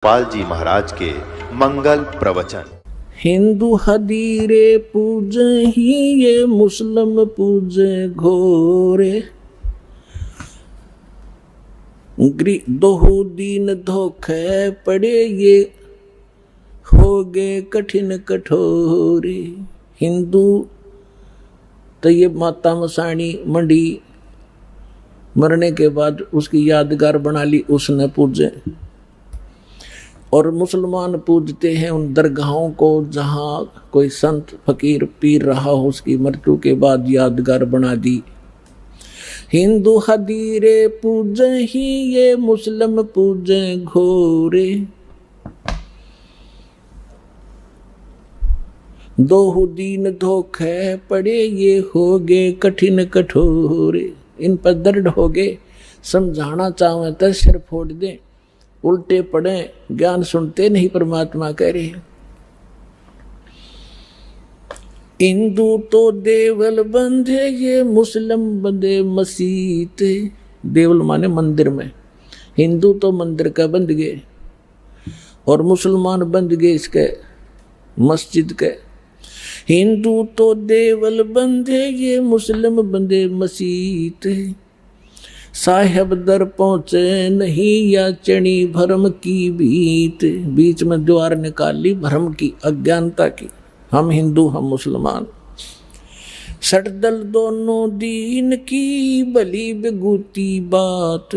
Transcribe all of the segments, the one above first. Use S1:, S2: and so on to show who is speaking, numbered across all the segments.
S1: पाल जी महाराज के मंगल प्रवचन।
S2: हिंदू हदीरे पूजे ही ये मुस्लिम पूजे घोरे, दोहु दीन धोखे पड़े ये हो गए कठिन कठोरे। हिंदू तो ये माता मसाणी मंडी मरने के बाद उसकी यादगार बना ली उसने पूजे, और मुसलमान पूजते हैं उन दरगाहों को जहाँ कोई संत फकीर पीर रहा हो, उसकी मृत्यु के बाद यादगार बना दी। हिंदू हदीरे पूजे ही ये मुस्लिम पूजे घोरे, दोहु दीन धोखे पड़े ये हो गए कठिन कठोरे। इन पर दर्द हो गए, समझाना चाहे तो सिर फोड़ दे, उल्टे पड़े, ज्ञान सुनते नहीं। परमात्मा कह रहे हैं हिंदू तो देवल बंधे ये मुस्लिम बंधे मसीत। देवल माने मंदिर में, हिंदू तो मंदिर का बंध गए और मुसलमान बंध गए इसके मस्जिद के। हिंदू तो देवल बंधे ये मुस्लिम बंधे मसीत, साहेब दर पहुंचे नहीं या चढ़ी भरम की भीत। बीच में द्वार निकाल ली भरम की, अज्ञानता की। हम हिंदू हम मुसलमान, सटदल दोनों दीन की भली बेगूती बात।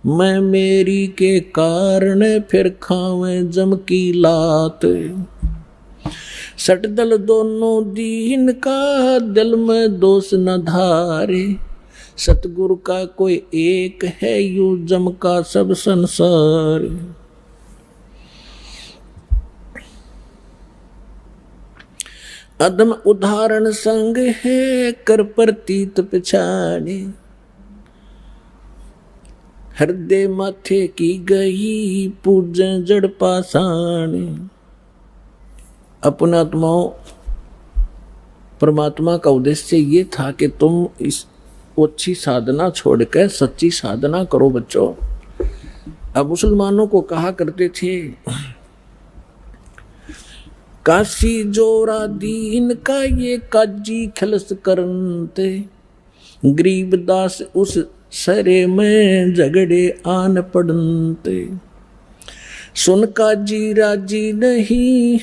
S2: मैं मेरी के कारण फिर खावे जम की लात। सटदल दोनों दीन का दिल में दोष न धारे, सतगुरु का कोई एक है यू जम का सब संसार। अदम उदाहरण संग है कर प्रतीत पिछाड़े, हृदय माथे की गई पूजन जड़ पाषाण। अपना आत्माओं, परमात्मा का उद्देश्य ये था कि तुम इस अच्छी साधना छोड़कर सच्ची साधना करो बच्चों। अब मुसलमानों को कहा करते थे काशी जोरा दीन का ये काजी खलस करनते, गरीबदास उस सरे में झगड़े आन पड़नते। सुन काजी राजी नहीं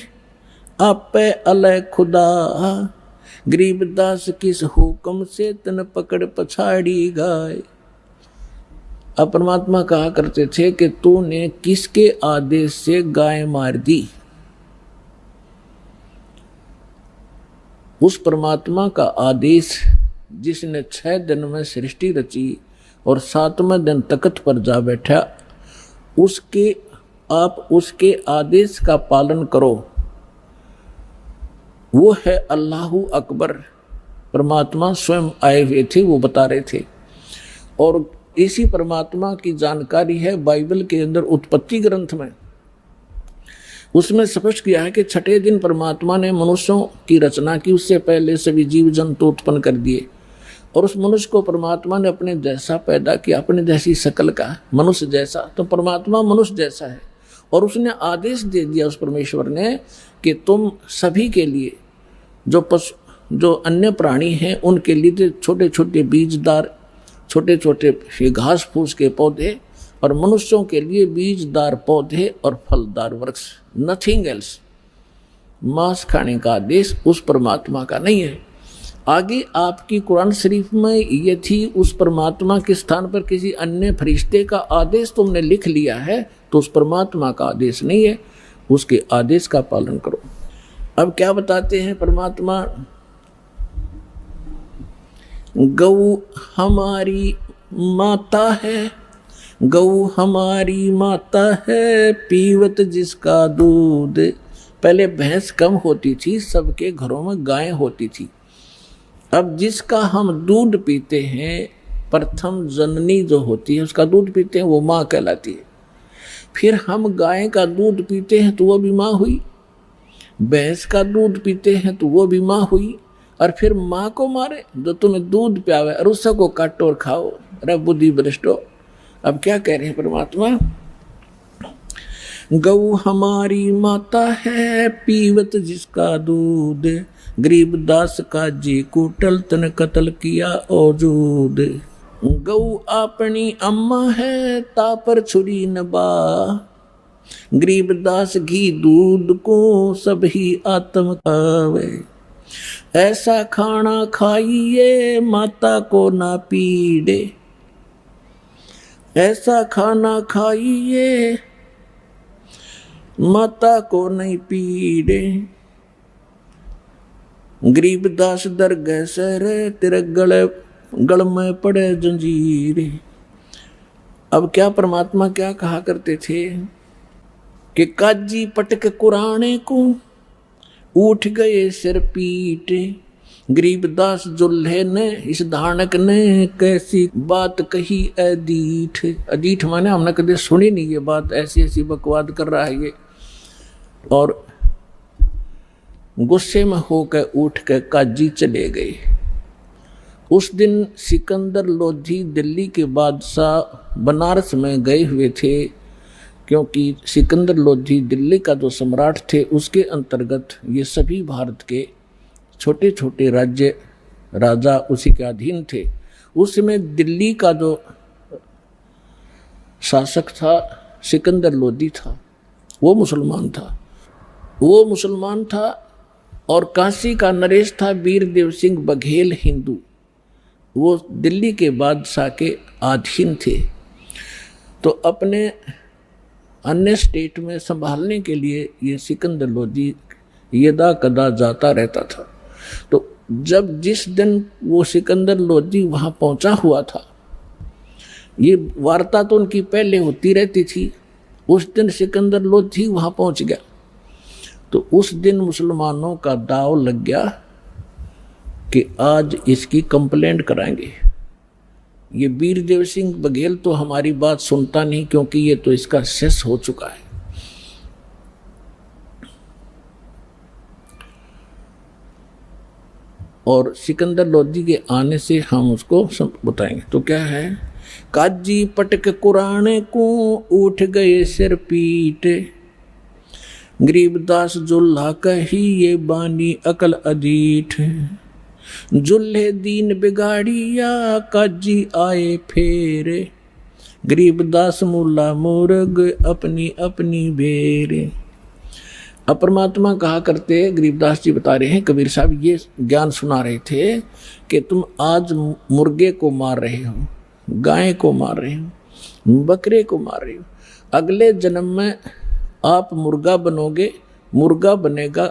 S2: आपे अलय खुदा, गरीबदास किस हुक्म से तन पकड़ पछाड़ी गाय। अब परमात्मा कहा करते थे कि तूने किसके आदेश से गाय मार दी। उस परमात्मा का आदेश जिसने 6 दिन में सृष्टि रची और 7वें दिन तख्त पर जा बैठा, आप उसके आदेश का पालन करो। वो है अल्लाहु अकबर। परमात्मा स्वयं आए हुए थे, वो बता रहे थे। और इसी परमात्मा की जानकारी है बाइबल के अंदर उत्पत्ति ग्रंथ में। उसमें स्पष्ट किया है कि 6ठे दिन परमात्मा ने मनुष्यों की रचना की, उससे पहले सभी जीव जंतु उत्पन्न कर दिए और उस मनुष्य को परमात्मा ने अपने जैसा पैदा किया, अपने जैसी शकल का, मनुष्य जैसा। तो परमात्मा मनुष्य जैसा है और उसने आदेश दे दिया उस परमेश्वर ने कि तुम सभी के लिए, जो अन्य प्राणी हैं उनके लिए छोटे छोटे बीजदार, छोटे छोटे घास फूस के पौधे, और मनुष्यों के लिए बीजदार पौधे और फलदार वृक्ष, नथिंग एल्स। मांस खाने का आदेश उस परमात्मा का नहीं है। आगे आपकी कुरान शरीफ में ये थी, उस परमात्मा के स्थान पर किसी अन्य फरिश्ते का आदेश तुमने लिख लिया है, तो उस परमात्मा का आदेश नहीं है, उसके आदेश का पालन करो। अब क्या बताते हैं परमात्मा, गौ हमारी माता है, गौ हमारी माता है, पीवत जिसका दूध। पहले भैंस कम होती थी, सबके घरों में गाय होती थी। अब जिसका हम दूध पीते हैं, प्रथम जननी जो होती है उसका दूध पीते हैं, वो माँ कहलाती है। फिर हम गाय का दूध पीते हैं तो वो भी माँ हुई, भैंस का दूध पीते हैं तो वो भी माँ हुई, और फिर माँ को मारे जो तुम्हें दूध प्यावे और उसको काटो और खाओ। अरे बुद्धि भ्रष्टो। अब क्या कह रहे हैं परमात्मा, गऊ हमारी माता है, पीवत जिसका दूध, गरीबदास का जी कुटल तन कत्ल किया औजूद। गऊ अपनी अम्मा है, तापर छुरी नबा, गरीबदास घी दूध को सब ही आत्म खावे। ऐसा खाना खाइए माता को ना पीड़े, ऐसा खाना खाइए माता को नहीं पीड़े। गरीबदास दरगह सर, तेरे गल में पड़े जंजीरे। अब क्या परमात्मा क्या कहा करते थे कि काजी पटक कुराने को, उठ गए सिर पीटे। गरीबदास जुल्हे ने, इस धानक ने कैसी बात कही अदीठ। अदीठ माने हमने कभी सुनी नहीं ये बात, ऐसी ऐसी बकवाद कर रहा है ये। और गुस्से में होकर उठ कर काजी चले गए। उस दिन सिकंदर लोधी दिल्ली के बादशाह बनारस में गए हुए थे, क्योंकि सिकंदर लोधी दिल्ली का जो सम्राट थे उसके अंतर्गत ये सभी भारत के छोटे छोटे राज्य राजा उसी के अधीन थे। उसमें दिल्ली का जो शासक था सिकंदर लोधी था, वो मुसलमान था। और काशी का नरेश था वीरदेव सिंह बघेल हिंदू, वो दिल्ली के बादशाह के अधीन थे। तो अपने अन्य स्टेट में संभालने के लिए ये सिकंदर लोधी यदा कदा जाता रहता था। तो जब जिस दिन वो सिकंदर लोधी वहाँ पहुँचा हुआ था, ये वार्ता तो उनकी पहले होती रहती थी, उस दिन सिकंदर लोधी वहाँ पहुँच गया। तो उस दिन मुसलमानों का दाव लग गया कि आज इसकी कंप्लेंट कराएंगे। ये वीरदेव सिंह बघेल तो हमारी बात सुनता नहीं, क्योंकि ये तो इसका शेष हो चुका है। और सिकंदर लोधी के आने से हम उसको बताएंगे। तो क्या है, काजी पटक कुराने को, उठ गए सिर पीट, गरीबदास जुल्हा कही ये बानी अकल अदीठ। जुल्हे दीन बिगाड़िया, काजी आए फेरे, गरीबदास मुल्ला मुर्ग अपनी अपनी बेरे। अब परमात्मा कहा करते, गरीबदास जी बता रहे हैं, कबीर साहब ये ज्ञान सुना रहे थे कि तुम आज मुर्गे को मार रहे हो, गाय को मार रहे हो, बकरे को मार रहे हो, अगले जन्म में आप मुर्गा बनोगे, मुर्गा बनेगा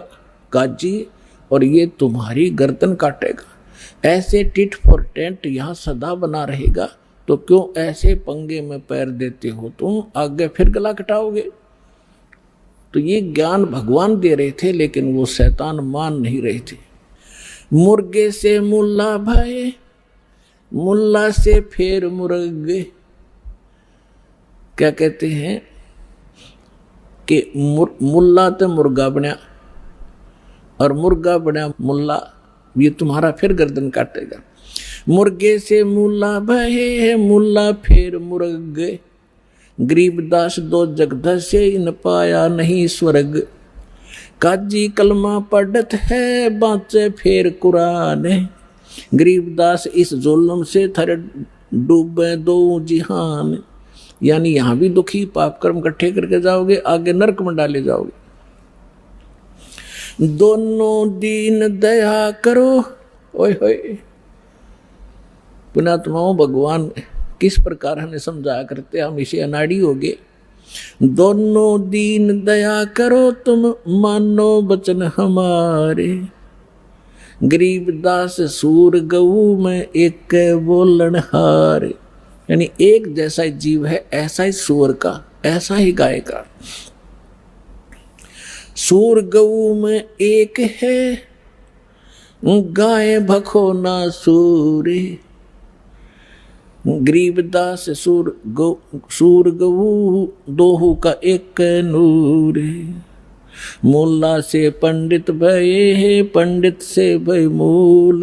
S2: काजी और ये तुम्हारी गर्दन काटेगा। ऐसे टिट फॉर टेंट यहाँ सदा बना रहेगा, तो क्यों ऐसे पंगे में पैर देते हो तुम, आगे फिर गला कटाओगे। तो ये ज्ञान भगवान दे रहे थे, लेकिन वो शैतान मान नहीं रहे थे। मुर्गे से मुल्ला भये, मुल्ला से फिर मुर्गे। क्या कहते हैं कि मुल्ला तो मुर्गा बना और मुर्गा बना मुल्ला, ये तुम्हारा फिर गर्दन काटेगा। मुर्गे से मुल्ला भये, मुल्ला फिर मुर्गे, गरीबदास दो जगदसे, इन पाया नहीं स्वर्ग। काजी कलमा पढ़त है, बाँचे फिर कुरान, गरीबदास इस जुल्म से थर डूबे दो जिहान। यानी यहाँ भी दुखी पाप कर्म इकट्ठे करके जाओगे, आगे नरक में डाले जाओगे। दोनों दीन दया करो, ओए होए पुण्यात्माओं, भगवान किस प्रकार हमें समझाया करते, हम इसे अनाड़ी हो गए। दोनों दीन दया करो, तुम मानो वचन हमारे, गरीबदास सूर गऊ में एक बोलन हार। यानी एक जैसा जीव है, ऐसा ही सूर का, ऐसा ही गाय का। सूर गऊ में एक है, गाय भखो ना सूरे, गरीबदास सूर गऊ दोहू का एक नूर। मुल्ला से पंडित भये है, पंडित से भय मूल,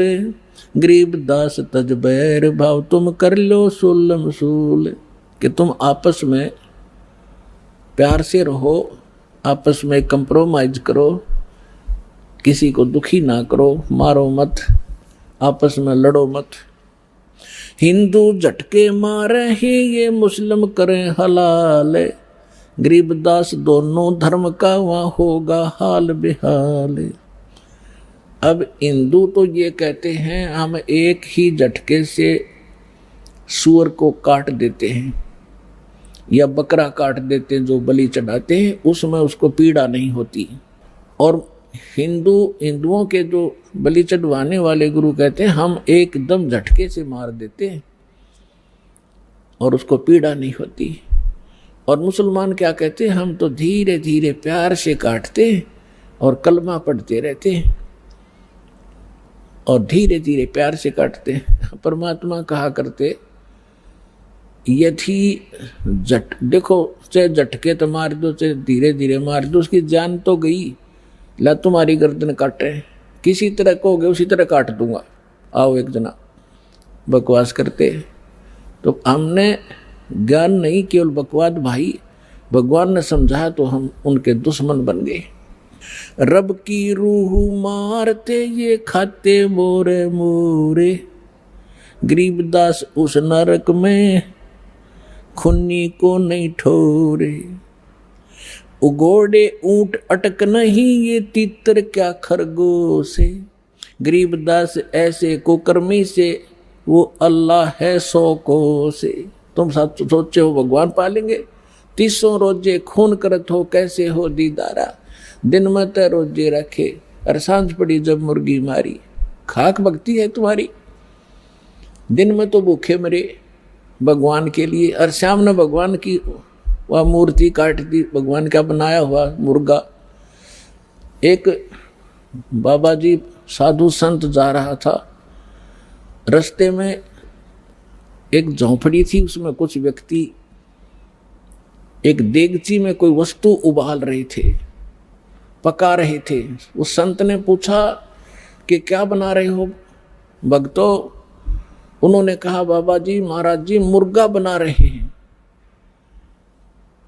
S2: गरीबदास तज बैर भाव, तुम कर लो सुलम सूल। कि तुम आपस में प्यार से रहो, आपस में कंप्रोमाइज करो, किसी को दुखी ना करो, मारो मत, आपस में लड़ो मत। हिंदू झटके मारे ही ये मुस्लिम करें हलाल, गरीबदास दोनों धर्म का वहाँ होगा हाल बेहाल। अब हिंदू तो ये कहते हैं हम एक ही झटके से सूअर को काट देते हैं या बकरा काट देते हैं, जो बलि चढ़ाते हैं उसमें उसको पीड़ा नहीं होती। और हिंदुओं के जो बलि चढ़वाने वाले गुरु कहते हैं हम एकदम झटके से मार देते हैं और उसको पीड़ा नहीं होती। और मुसलमान क्या कहते हैं, हम तो धीरे धीरे प्यार से काटते हैं और कलमा पढ़ते रहते हैं और धीरे धीरे प्यार से काटते हैं। परमात्मा कहा करते यदि देखो चाहे झटके तो मार दो चाहे धीरे धीरे मार दो, उसकी जान तो गई। ला तुम्हारी गर्दन काटे, किसी तरह कहोगे उसी तरह काट दूंगा, आओ एक जना। बकवास करते तो हमने ज्ञान नहीं, केवल बकवाद भाई। भगवान ने समझाया तो हम उनके दुश्मन बन गए। रब की रूह मारते ये खाते मोरे मोरे, गरीबदास उस नरक में खुन्नी को नहीं ठोरे। उगोड़े ऊंट अटक नहीं ये तितर क्या खरगोश से, गरीबदास ऐसे कुकर्मी से वो अल्लाह है 100 को से। तुम सोचे हो भगवान पालेंगे, 300 रोजे खून करत हो कैसे हो दीदारा, दिन में तो रोजे रखे और सांझ पड़ी जब मुर्गी मारी। खाक भक्ति है तुम्हारी, दिन में तो भूखे मरे भगवान के लिए और शाम ने भगवान की वह मूर्ति काट दी, भगवान का बनाया हुआ मुर्गा। एक बाबा जी साधु संत जा रहा था, रास्ते में एक झोंपड़ी थी, उसमें कुछ व्यक्ति एक देगची में कोई वस्तु उबाल रहे थे, पका रहे थे। उस संत ने पूछा कि क्या बना रहे हो भक्तों? उन्होंने कहा बाबा जी महाराज जी मुर्गा बना रहे हैं।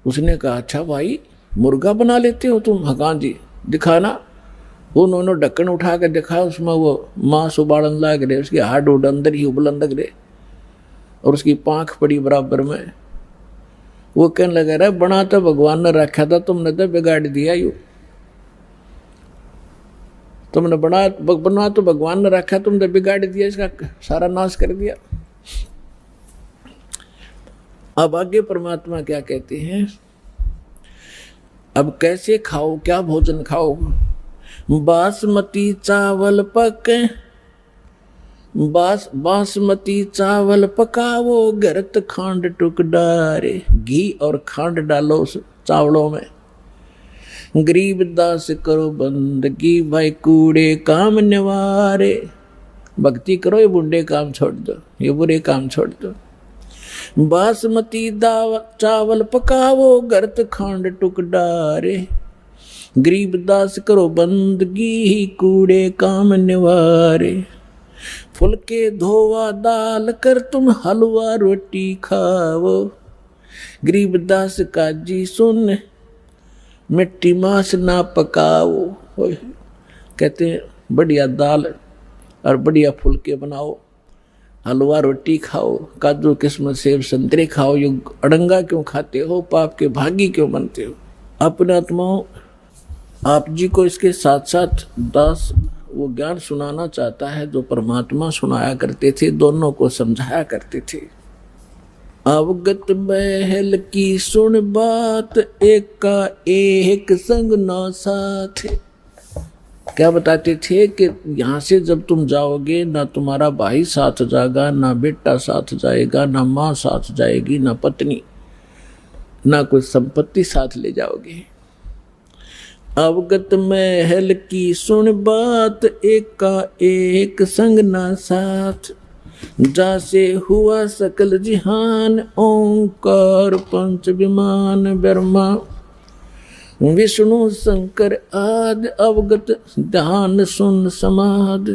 S2: उसने कहा अच्छा भाई मुर्गा बना लेते हो तुम? हाँ जी दिखाना। उन्होंने ढक्कन उठा कर दिखाया, उसमें वो मांस उबालन लग रहे, उसके हाड उड अंदर ही उबलन लग रहे और उसकी पांख पड़ी बराबर में। वो कहने लगा रहा बना तो भगवान ने रखा था, तुमने तो बिगाड़ दिया। यू तुमने बना तो भगवान ने रखा, तुमने बिगाड़ दिया, इसका सारा नाश कर दिया। अब आगे परमात्मा क्या कहते हैं, अब कैसे खाओ, क्या भोजन खाओ? बासमती चावल पके, बासमती चावल पकाओ, गरत खांड टुक डारे। घी और खांड डालो उस चावलों में। गरीबदास करो बंदगी, भाई कूड़े काम निवारे। भक्ति करो, ये बुंडे काम छोड़ दो, ये बुरे काम छोड़ दो। बासमती चावल पकाओ, गरत खांड टुक डारे। गरीबदास करो बंदगी, कूड़े काम निवारे। फुलके धोवा दाल कर तुम हलवा रोटी खाओ। गरीबदास का जी सुन, मिट्टी मांस ना पकाओ। कहते हैं बढ़िया दाल और बढ़िया फुलके बनाओ, हलवा रोटी खाओ, काजू किस्मत सेब संतरे खाओ। ये अड़ंगा क्यों खाते हो, पाप के भागी क्यों बनते हो? अपने आत्माओं आप जी को इसके साथ साथ दास वो ज्ञान सुनाना चाहता है जो परमात्मा सुनाया करते थे, दोनों को समझाया करते थे। अवगत महल की सुन बात, एक का एक संग न साथ। क्या बताते थे कि यहाँ से जब तुम जाओगे ना तुम्हारा भाई साथ जाएगा, ना बेटा साथ जाएगा, ना माँ साथ जाएगी, ना पत्नी, ना कोई संपत्ति साथ ले जाओगे। अवगत महल की सुन बात, एक का एक संग ना साथ। जासे हुआ सकल जिहान, ओंकार पंच विमान ब्रह्मा विष्णु शंकर आदि। अवगत ध्यान सुन समाध।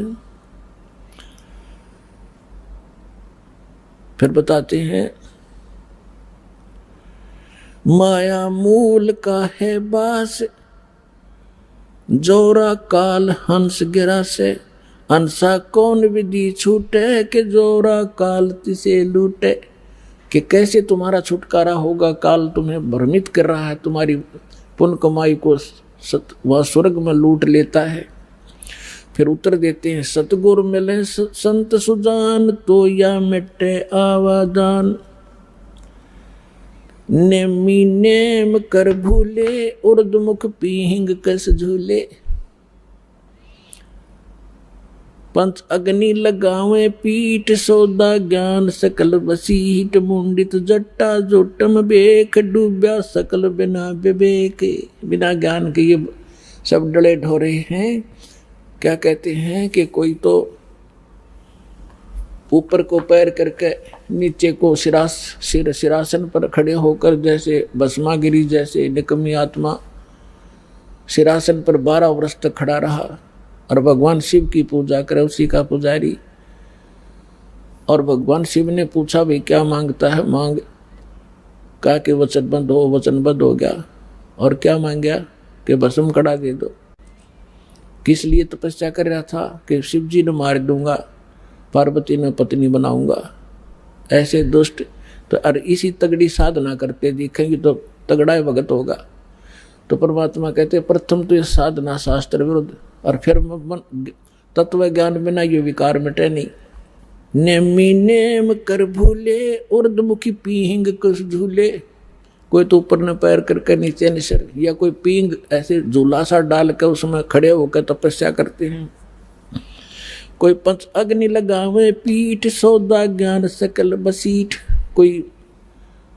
S2: फिर बताते हैं माया मूल का है बास, जोरा काल हंस गिरा से, हंसा कौन विधि छूटे, के जोरा काल तिसे लूटे। कि कैसे तुम्हारा छुटकारा होगा, काल तुम्हें भ्रमित कर रहा है, तुम्हारी पुण्य कमाई को वह स्वर्ग में लूट लेता है। फिर उत्तर देते हैं, सतगुरु मिले संत सुजान, तो या मिटे आवादान। नेमी नेम कर भूले, उर्दमुख पीहिंग कस झूले। पंच अग्नि लगावे पीठ, सौदा ज्ञान सकल बसीठ। मुंडित जट्टा जोटम बेख, डूब्या सकल बिना विवेक। बिना ज्ञान के ये सब डले ढोरे हैं। क्या कहते हैं कि कोई तो ऊपर को पैर करके नीचे को सिरासन पर खड़े होकर, जैसे भस्मागिरी जैसे निकम्मी आत्मा सिरासन पर 12 वर्ष तक खड़ा रहा और भगवान शिव की पूजा करे, उसी का पुजारी। और भगवान शिव ने पूछा, भाई क्या मांगता है, मांग। कहा कि वचनबद्ध हो गया। और क्या मांग गया कि भस्म कड़ा दे दो। किस लिए तपस्या कर रहा था कि शिव जी ने मार दूंगा, पार्वती ने पत्नी बनाऊंगा। ऐसे दुष्ट तो अरे इसी तगड़ी साधना करते दिखेंगे तो तगड़ा भगत होगा। तो परमात्मा कहते प्रथम तो ये साधना शास्त्र विरुद्ध, और फिर तत्व ज्ञान बिना ये विकार मिटे नहीं। नेमी नेम कर भूले, उर्दमुखी पीहिंग कुछ झूले। कोई तो ऊपर न पैर करके नीचे निसर, या कोई पींग ऐसे झूला सा डाल के उसमें खड़े होकर तपस्या करते हैं। कोई पंच अग्नि लगावे पीठ, सौदा ज्ञान सकल बसीठ। कोई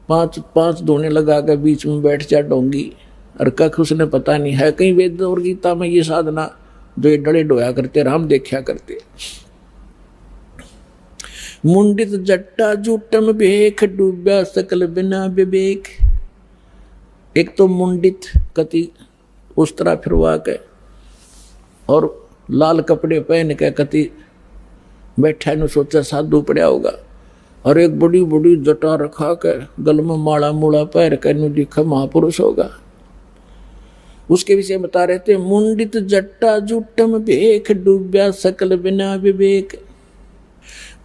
S2: पांच धोने लगा के बीच में बैठ जा डोंगी, और कख उसने पता नहीं है। कहीं वेद और गीता में ये साधना जो ये डड़े डोया करते, राम देखा करते। मुंडित जट्टा जूटम बेख, डूब्या सकल बिना विवेक। एक तो मुंडित कति उस तरह फिरवा के और लाल कपड़े पहन के कति बैठा ने सोचा साधु पड़ा होगा, और एक बड़ी बड़ी जटा रखा के गल में माला मूला पैर के नु दिखा महापुरुष होगा। उसके विषय बता रहे थे, मुंडित जट्टा जूटम बेख, डूब्या सकल बिना विवेक।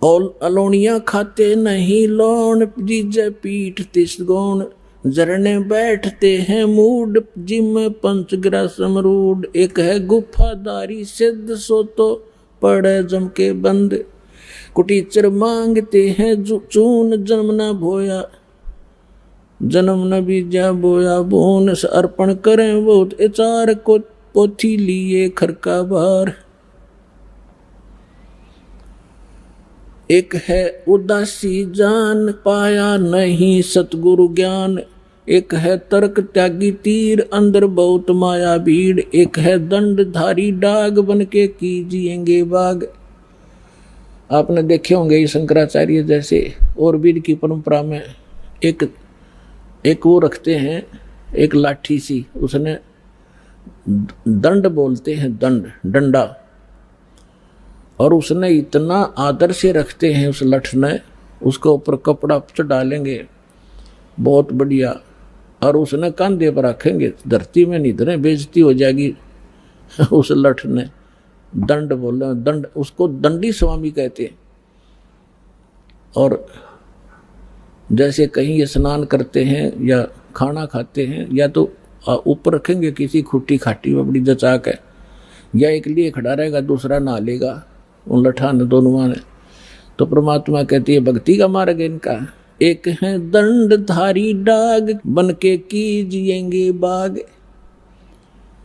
S2: और अलोनिया खाते नहीं लोन, जीजे पीठ तिस गौण। जरने बैठते हैं मूड, जिम पंचग्रास समरूड। एक है गुफादारी सिद्ध, सो तो पड़े जम के बंद। कुटीचर मांगते हैं चून, जन्म न भोया जन्म न बीजा बोया बोन। अर्पण करें बहुत एचार को, पोथी लिए खरका बार। एक है उदासी जान, पाया नहीं सतगुरु ज्ञान। एक है तर्क त्यागी तीर, अंदर बहुत माया भीड़। एक है दंडधारी डाग, बन के कीजिएंगे बाग। आपने देखे होंगे ये शंकराचार्य जैसे और वीर की परंपरा में एक वो रखते हैं, एक लाठी सी, उसने दंड बोलते हैं, डंडा। और उसने इतना आदर से रखते हैं उस लठ ने, उसके ऊपर कपड़ा डालेंगे बहुत बढ़िया, और उसने कंधे पर रखेंगे, धरती में नहीं धरे, बेइज्जती हो जाएगी। उस लठ ने दंड बोले, दंड, उसको दंडी स्वामी कहते हैं। और जैसे कहीं स्नान करते हैं या खाना खाते हैं, या तो ऊपर रखेंगे किसी खुट्टी खाटी में बड़ी जचा के, या एक लिए खड़ा रहेगा, दूसरा नहा लेगा उन लठा ने दोनों ने। तो परमात्मा कहती है भक्ति का मार्ग इनका। एक है दंडधारी डाग, बन के कीजिएंगे बाग।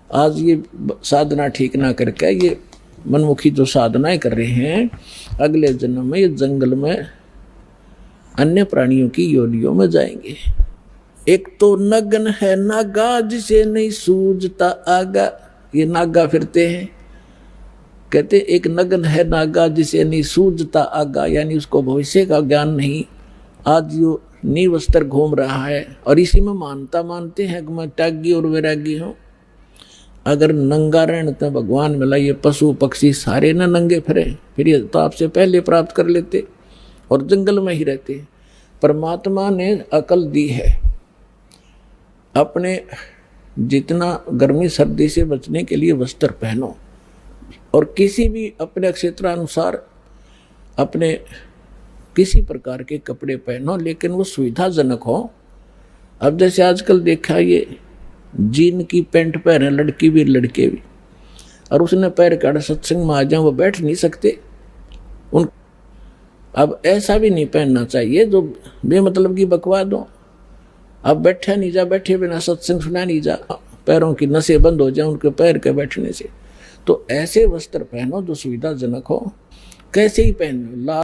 S2: आज ये साधना ठीक ना करके ये मनमुखी जो साधनाएं कर रहे हैं, अगले जन्म में ये जंगल में अन्य प्राणियों की योनियों में जाएंगे। एक तो नग्न है नागा, जिसे नहीं सूझता आगा। ये नागा फिरते हैं, कहते एक नग्न है नागा, जिसे नहीं सूझता आगा, यानी उसको भविष्य का ज्ञान नहीं। आज जो निर्वस्त्र घूम रहा है और इसी में मानता मानते हैं कि मैं त्यागी और वैरागी हूँ। अगर नंगा रहने तो भगवान मिला, ये पशु पक्षी सारे न नंगे फिरे, फिर ये तो आपसे पहले प्राप्त कर लेते और जंगल में ही रहते। परमात्मा ने अकल दी है, अपने जितना गर्मी सर्दी से बचने के लिए वस्त्र पहनो, और किसी भी अपने क्षेत्रानुसार अपने किसी प्रकार के कपड़े पहनो, लेकिन वो सुविधाजनक हो। अब जैसे आजकल देखा, ये जीन की पैंट पहने लड़की भी लड़के भी, और उसने पैर काट सत्संग में आ जाए, वो बैठ नहीं सकते। उन अब ऐसा भी नहीं पहनना चाहिए जो बेमतलब की बकवाद हो। अब बैठा नहीं जा, बैठे बिना सत्संग सुना नहीं जा, पैरों की नसें बंद हो जाए उनके पैर के बैठने से। तो ऐसे वस्त्र पहनो जो सुविधाजनक हो। कैसे ही पहनो,